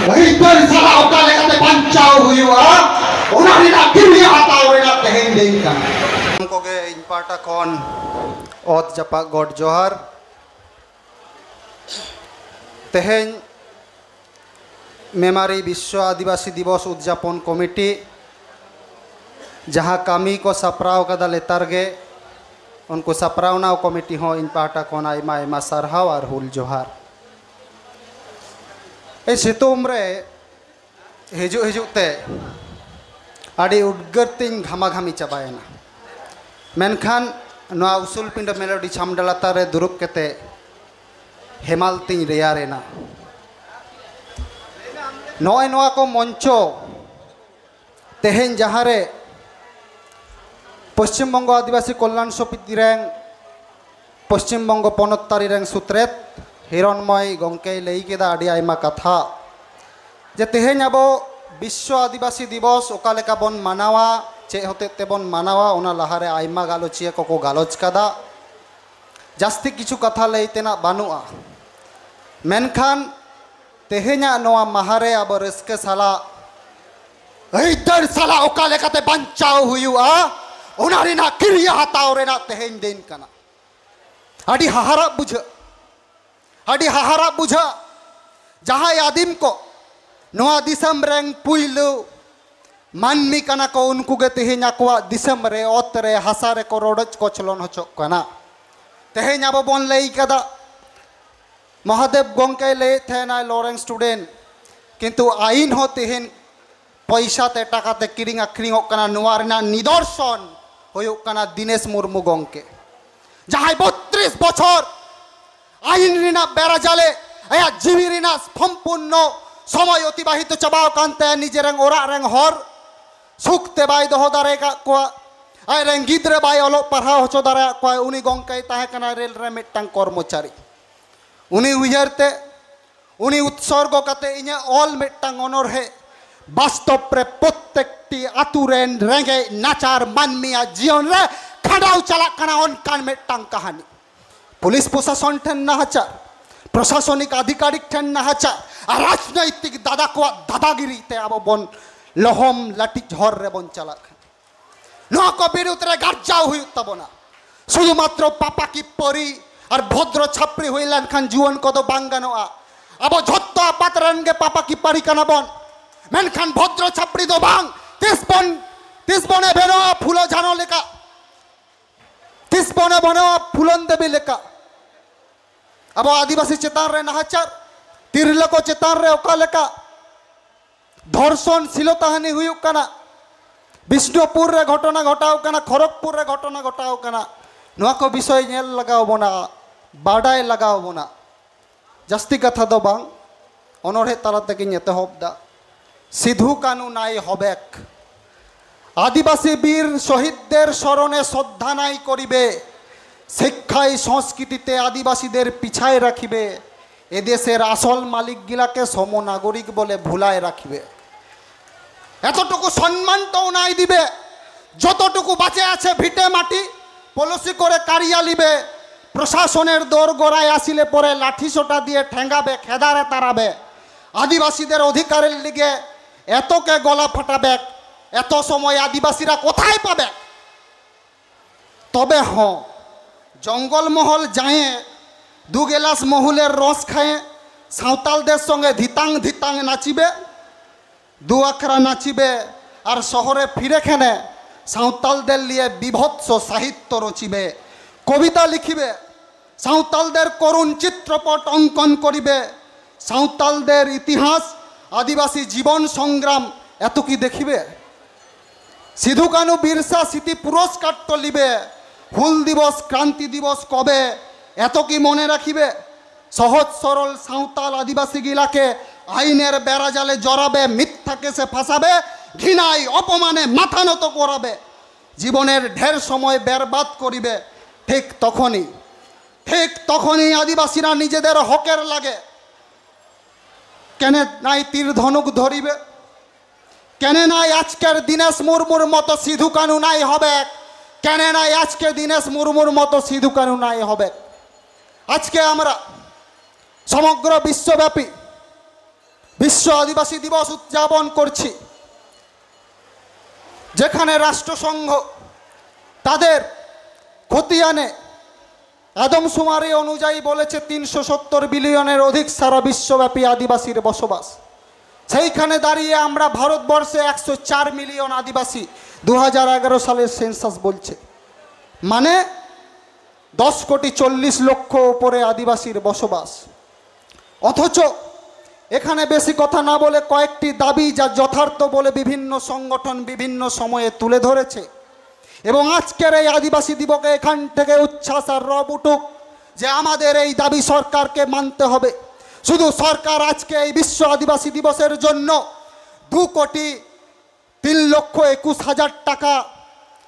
Ibar salah oka lekate bancau huyua. Ona rina kiri hatau rina tehending kan. Koge inpata kon ot japa god johar. Teheny Memari विश्व आदिवासी दिवस उद्यापन committee जहाँ कमी को सपराव कदा लेतारगे उनको सपरावना कमिटी हो इन पाटा कोन आयमा आयमा सरहाव और हुल जोहार ए सितुम रे हिजु हिजुते आड़ी उद्गर्तिंग घामा घामी चबायना मेनखान नवा उसूल पिंड मेलोडी छामडलाता रे दुरुब केते हेमालतिंग रेयारेना नय नवा को मंचो तेहेन जहारे पश्चिम बंग आदिवासी कल्याण समिति रेंग पश्चिम बंग पनतारी रेंग सुत्रेत हिरणमय गंके लई केदा आडी आयमा कथा जे तेहेन अब विश्व आदिवासी दिवस ओका लेका बन मानावा चे होते ते बन मानावा ओना लहारे आयमा गालोचिया को गालोच कदा जास्ती किछु कथा लईतेना बानुआ मेनखान तेहेना नवा महारे अब रस्के साला इधर साला ओका लेकाते बांचाओ हुयुआ ओना रेना किरिया हताओ रेना तेहेन दिन कना आडी हाहारा बुझ जहां आदिम को नवा दिसम रेंग पुइलु मानमी कना को उनको गे तेहेना को दिसम रे ओत रे हासा रे को रोडच को चलन होचो कना तेहेन अब बन लई कदा महादेव गंके ले थे ना लॉरेंस स्टूडेंट किंतु आईन हो तेहेन पैसा ते टाका ते किरिंग आखरिंग कना नुआ रेना निदर्शन होयुक कना दिनेश मुर्मू गंके जहां 32 बछर आईन रेना बेरा जाले आया जीवी रेना सम्पूर्ण समय अतिबाहित चबाव कानते निजेरें ओरा रेंग हर सुखते बाय दोहो दारे का को आय रेंग गिद्रे बाय ओलो पढ़ाव होचो दारे को उनी गंके ताहे कना रेल रे मिटटांग कर्मचारी उनी उयहरते उनी उत्सर्ग काते इने ऑल मिटटांग अनरहे वास्तव रे प्रत्येकटी आतुरेन रेंगे नाचार मानमिया जीवन रे खाडाव चला कना अनकान मिटटांग कहानी पुलिस प्रशासन ठेन नाहाचार प्रशासनिक अधिकारिक ठेन नाहाचार और राजनैतिक दादा को दादागिरी ते अब बन लहम लाठी झर रे बन चला नो को बिरुद्ध रे गार्जाव हुई तबना शुधुमात्र पापा की परी और भद्र छापरी हुईलन खान जुवन को तो बांगानोआ अब झत्तो पातरन के पापा की परी कना बन मेन खान भद्र छापरी दो बांग तिस बने भेनो फूलो जानो लेका तिस बने बनो फूलन देवी लेका अब आदिवासी चेतान रे नाहाचार तिरलको चेतान रे ओका लेका धर्षण शिलताहानी हुयुक कना विष्णुपुर रे घटना घटाव कना खड़गपुर रे घटना घटाव कना नवा को विषय नेल लगाव बना बाडाय लगाव बना जास्ती कथा दो बांग अनरहे ताला तेगे एतहबदा सिधु कानू नाई हबेक आदिवासी वीर शहीददेर स्मरणे श्रद्धा नाई करिबे शिक्षाय संस्कृतिते आदिवासीदेर पिछाय राखिबे एदेशेर आसल मालिक गिलाके सम नागरिक बोले भुलाय राखिबे एतटुकु सम्मान तो नाई दिबे যতটুকু বাঁচে আছে ভিটে মাটি পলসি করে কারিয়া লিবে প্রশাসনের দৌড় গোড়ায় আসিলে পরে লাঠি সোটা দিয়ে ঠেঙ্গাবে খেদারে তাড়াবে আদিবাসীদের অধিকারের লিগে এতকে গলা ফাটাবে এত সময় আদিবাসীরা কোথায় পাবে তবে হ জঙ্গলমহল যায় দু গেলাস মহুলের রস খায় সাঁওতালদের সঙ্গে ধিতাং ধিতাং নাচিবে দু আখড়া নাচিবে আর শহরে ফিরে খেনে সাঁওতালদের লিয়ে বিভৎস সাহিত্য রচিবে কবিতা লিখিবে সাঁওতালদের করুণ চিত্রপট অঙ্কন করিবে সাঁওতালদের ইতিহাস আদিবাসী জীবন সংগ্রাম এত কি দেখিবে সিধু কানু বিরসা স্মৃতি পুরস্কার তো লিবে হুল দিবস ক্রান্তি দিবস কবে এত কি মনে রাখিবে সহজ সরল সাঁওতাল আদিবাসী গিলাকে আইনের বেড়াজালে জড়াবে মিথ্যা কেসে ফাঁসাবে ঘৃণায় অপমানে মাথা নত করাবে জীবনের ঢের সময় বরবাদ করিবে ঠিক তখনই আদিবাসীরা নিজেদের হকের লাগে কেনে নাই তীর ধনুক ধরিবে কেনে নাই আজকের দীনেশ মুর্মুর মতো সিধু কানু নাই হবে কেনে নাই আজকে দীনেশ মুর্মুর মতো সিধু কানু নাই হবে আজকে আমরা সমগ্র বিশ্বব্যাপী বিশ্ব আদিবাসী দিবস উদযাপন করছি, যেখানে রাষ্ট্রসংঘ তাদের খতিয়ানে আদমশুমারি অনুযায়ী বলেছে 370 বিলিয়নের অধিক সারা বিশ্বব্যাপী আদিবাসীর বসবাস। সেইখানে দাঁড়িয়ে আমরা ভারতবর্ষে 104 মিলিয়ন আদিবাসী 2011 সালের সেন্সাস বলছে, মানে 10,40,00,000 উপরে আদিবাসীর বসবাস। অথচ এখানে বেশি কথা না বলে কয়েকটি দাবি যা যথার্থ বলে বিভিন্ন সংগঠন বিভিন্ন সময়ে তুলে ধরেছে, এবং আজকের এই আদিবাসী দিবসে এখান থেকে উচ্ছ্বাস আর রব উঠুক যে আমাদের এই দাবি সরকারকে মানতে হবে। শুধু সরকার আজকে এই বিশ্ব আদিবাসী দিবসের জন্য 2,03,21,000 টাকা,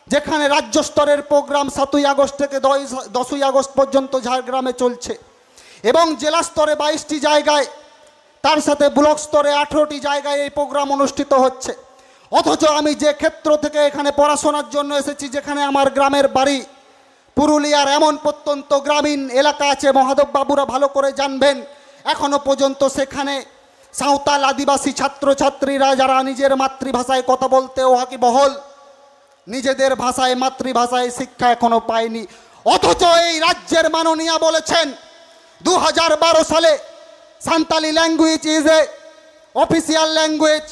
যেখানে রাজ্য স্তরের প্রোগ্রাম 7ই আগস্ট থেকে 10ই আগস্ট পর্যন্ত ঝাড়গ্রামে চলছে, এবং জেলা স্তরে 22টি জায়গায়, তার সাথে ব্লক স্তরে 18টি জায়গায় এই প্রোগ্রাম অনুষ্ঠিত হচ্ছে। অথচ আমি যে ক্ষেত্র থেকে এখানে পড়াশোনার জন্য এসেছি, যেখানে আমার গ্রামের বাড়ি, পুরুলিয়ার এমন প্রত্যন্ত গ্রামীণ এলাকা আছে, মহাদেব বাবুরা ভালো করে জানবেন, এখনো পর্যন্ত সেখানে সাঁওতাল আদিবাসী ছাত্রছাত্রীরা যারা নিজের মাতৃভাষায় কথা বলতে ওয়াকিবহল, নিজেদের ভাষায় মাতৃভাষায় শিক্ষা এখনো পায়নি। অথচ এই রাজ্যের মাননীয়া বলেছেন 2012 সালে Santali language is a official language,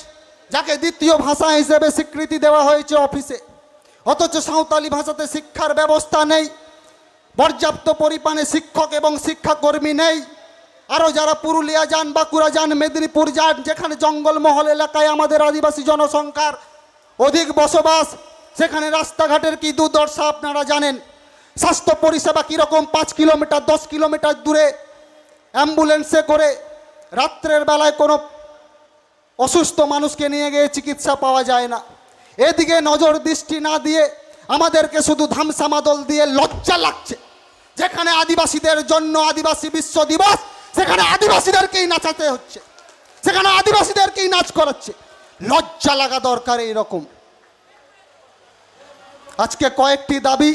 যাকে দ্বিতীয় ভাষা হিসেবে স্বীকৃতি দেওয়া হয়েছে অফিসে। অথচ সাঁওতালি ভাষাতে শিক্ষার ব্যবস্থা নেই, পর্যাপ্ত পরিমাণে শিক্ষক এবং শিক্ষাকর্মী নেই। আরও যারা পুরুলিয়া যান, বাঁকুড়া যান, মেদিনীপুর যান, যেখানে জঙ্গলমহল এলাকায় আমাদের আদিবাসী জনসংখ্যার অধিক বসবাস, সেখানে রাস্তাঘাটের কি দুর্দশা আপনারা জানেন। স্বাস্থ্য পরিষেবা কীরকম, 5 কিলোমিটার 10 কিলোমিটার দূরে অ্যাম্বুলেন্সে করে রাত্রের বেলায় কোনো অসুস্থ মানুষকে নিয়ে গিয়ে চিকিৎসা পাওয়া যায় না। এদিকে নজর দৃষ্টি না দিয়ে আমাদেরকে শুধু ধামসামাদল দিয়ে লজ্জা লাগছে, যেখানে আদিবাসীদের জন্য আদিবাসী বিশ্ব দিবস, সেখানে আদিবাসীদেরকেই নাচাতে হচ্ছে, সেখানে আদিবাসীদেরকেই নাচ করাচ্ছে। লজ্জা লাগা দরকার। এইরকম আজকে কয়েকটি দাবি,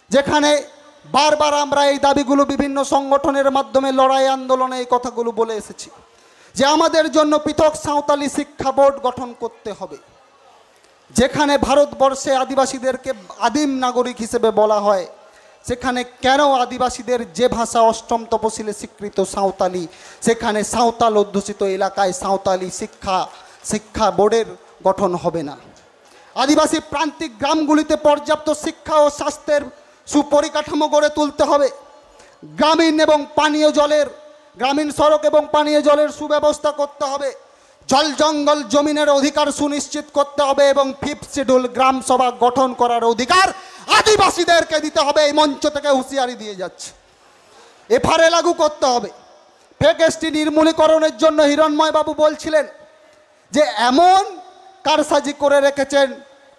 যেখানে বারবার আমরা এই দাবিগুলো বিভিন্ন সংগঠনের মাধ্যমে লড়াই আন্দোলনে এই কথাগুলো বলে এসেছি, যে আমাদের জন্য পৃথক সাঁওতালি শিক্ষা বোর্ড গঠন করতে হবে, যেখানে ভারতবর্ষে আদিবাসীদেরকে আদিম নাগরিক হিসেবে বলা হয়, সেখানে কেন আদিবাসীদের যে ভাষা 8ম তপশিলে স্বীকৃত সাঁওতালি, সেখানে সাঁওতাল অধ্যুষিত এলাকায় সাঁওতালি শিক্ষা বোর্ডের গঠন হবে না? আদিবাসী প্রান্তিক গ্রামগুলিতে পর্যাপ্ত শিক্ষা ও স্বাস্থ্যের সুপরিকাঠামো গড়ে তুলতে হবে। গ্রামীণ সড়ক এবং পানীয় জলের সুব্যবস্থা করতে হবে। জল জঙ্গল জমিনের অধিকার সুনিশ্চিত করতে হবে, এবং 5th শিডিউল গ্রাম সভা গঠন করার অধিকার আদিবাসীদেরকে দিতে হবে। এই মঞ্চ থেকে হুঁশিয়ারি দিয়ে যাচ্ছে। এফআরএ লাগু করতে হবে। ফেক এসটি নির্মূলীকরণের জন্য হিরণময় বাবু বলছিলেন যে এমন কারসাজি করে রেখেছেন,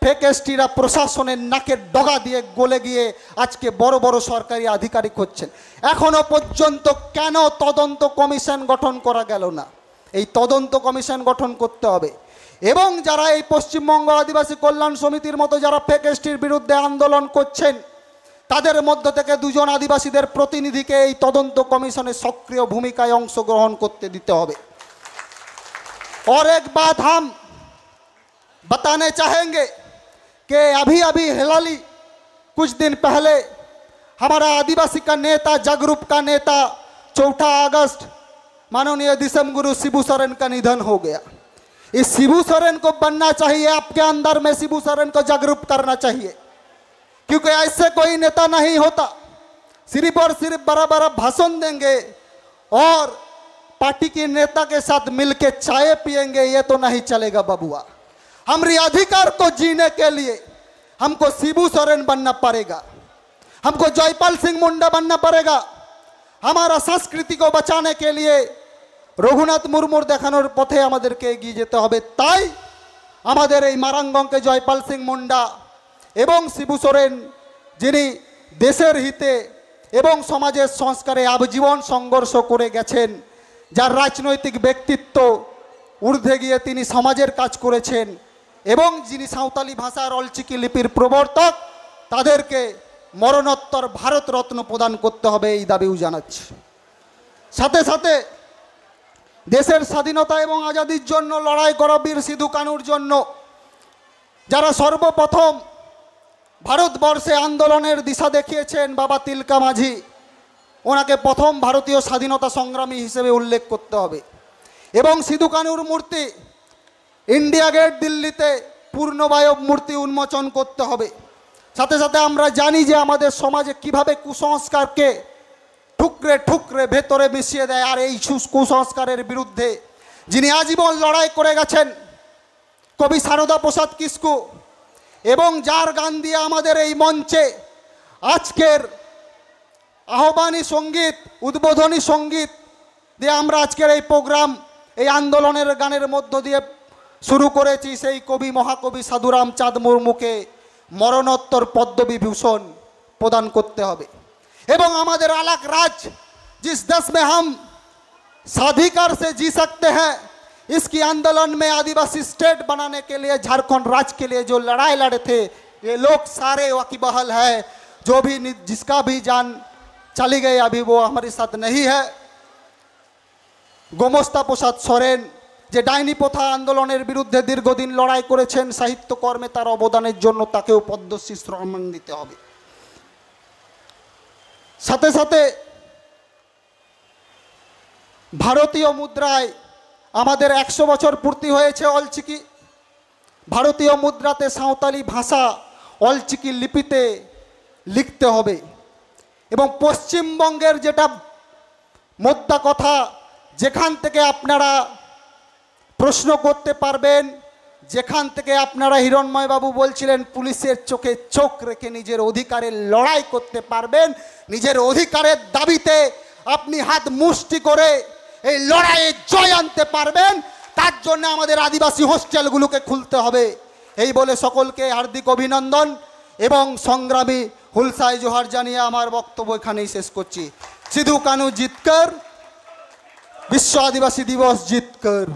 ফেক এসটিরা প্রশাসনের নাকের ডগা দিয়ে গলে গিয়ে আজকে বড় বড় সরকারি আধিকারিক হচ্ছেন। এখনো পর্যন্ত কেন তদন্ত কমিশন গঠন করা গেল না? এই তদন্ত কমিশন গঠন করতে হবে। এবং যারা এই পশ্চিমবঙ্গ আদিবাসী কল্যাণ সমিতির মতো যারা ফেক এসটির বিরুদ্ধে আন্দোলন করছেন, তাদের মধ্য থেকে 2 জন আদিবাসীদের প্রতিনিধিকে এই তদন্ত কমিশনে সক্রিয় ভূমিকায় অংশগ্রহণ করতে দিতে হবে। और एक बात हम बताने चाहेंगे कि अभी हिलाली कुछ दिन पहले हमारा आदिवासी का नेता, जागरूक का नेता 4 अगस्त माननीय दिसम गुरु शिबू सोरेन का निधन हो गया। इस शिबू सोरेन को बनना चाहिए, आपके अंदर में शिबू सोरेन को जागरूक करना चाहिए, क्योंकि ऐसे कोई नेता नहीं होता सिर्फ और सिर्फ बड़ा बड़ा भाषण देंगे और पार्टी के नेता के साथ मिलके चाय पिएंगे, ये तो नहीं चलेगा बबुआ। हमारे अधिकार को जीने के लिए हमको शिबू सोरेन बनना पड़ेगा, हमको जयपाल सिंह मुंडा बनना पड़ेगा। हमारा संस्कृति को बचाने के लिए रघुनाथ मुर्मुर देखानोर पथे आमादेरके एगिয়ে যেতে হবে। তাই আমাদের এই মারাঙ্গকে জয়পাল সিং মুন্ডা এবং শিবু সোরেন, যিনি দেশের হিতে এবং সমাজের সংস্কারে আজীবন সংঘর্ষ করে গেছেন, যার রাজনৈতিক ব্যক্তিত্ব ঊর্ধ্বে গিয়ে তিনি সমাজের কাজ করেছেন, এবং যিনি সাঁওতালি ভাষার অলচিকি লিপির প্রবর্তক, তাদেরকে মরণোত্তর ভারত রত্ন প্রদান করতে হবে, এই দাবিও জানাচ্ছি। সাথে সাথে দেশের স্বাধীনতা এবং আজাদির জন্য লড়াই করা বীর সিধু কানুর জন্য, যারা সর্বপ্রথম ভারতবর্ষে আন্দোলনের দিশা দেখিয়েছেন, বাবা তিলকা মাঝি, ওনাকে প্রথম ভারতীয় স্বাধীনতা সংগ্রামী হিসেবে উল্লেখ করতে হবে। এবং সিধু কানুর মূর্তি ইন্ডিয়া গেট দিল্লিতে পূর্ণবায়ব মূর্তি উন্মোচন করতে হবে। সাথে সাথে আমরা জানি যে আমাদের সমাজে কিভাবে কুসংস্কারকে ঠুকরে ঠুকরে ভেতরে মিশিয়ে দেয়, আর এই কুসংস্কারের বিরুদ্ধে যিনি আজীবন লড়াই করে গেছেন কবি সারদা প্রসাদ কিস্কু, এবং যার গান দিয়ে আমাদের এই মঞ্চে আজকের আহ্বানী সঙ্গীত, উদ্বোধনী সঙ্গীত দিয়ে আমরা আজকের এই প্রোগ্রাম, এই আন্দোলনের গানের মধ্য দিয়ে শুরু করেছি, সেই কবি মহাকবি সাধুরাম চাঁদ মুর্মুকে মরণোত্তর পদ্মবিভূষণ প্রদান করতে হবে। এবং আমাদের আলাক রাজ जिस देश में हम साधिकार से जी सकते हैं, इसकी आंदोलन में आदिवासी स्टेट बनाने के लिए, झारखंड राज्य के लिए जो लड़ाई लड़े थे, ये लोग सारे वाकिबहाल है। जो भी जिसका भी जान चली गई अभी वो हमारे साथ नहीं है। গোমস্তা প্রসাদ সরেন যে ডাইনি প্রথা আন্দোলনের বিরুদ্ধে দীর্ঘদিন লড়াই করেছেন, সাহিত্যকর্মে তার অবদানের জন্য তাকেও পদ্মশ্রী সম্মান দিতে হবে। সাথে সাথে ভারতীয় মুদ্রায় আমাদের 100 বছর পূর্তি হয়েছে অলচিকি। ভারতীয় মুদ্রাতে সাঁওতালি ভাষা অলচিকি লিপিতে লিখতে হবে। এবং পশ্চিমবঙ্গের যেটা মোদ্দা কথা, যেখান থেকে আপনারা প্রশ্ন করতে পারবেন, যেখান থেকে আপনারা হিরণময় বাবু বলছিলেন পুলিশের চোখে চোখ রেখে নিজের অধিকারের লড়াই করতে পারবেন, নিজের অধিকারের দাবিতে আপনি হাত মুষ্টি করে এই লড়াইয়ে জয় আনতে পারবেন, তার জন্য আমাদের আদিবাসী হোস্টেলগুলোকে খুলতে হবে। এই বলে সকলকে হার্দিক অভিনন্দন এবং সংগ্রামী হুলসায় জোহার জানিয়ে আমার বক্তব্য এখানেই শেষ করছি। সিধু কানু জিতকর, বিশ্ব আদিবাসী দিবস জিতকর।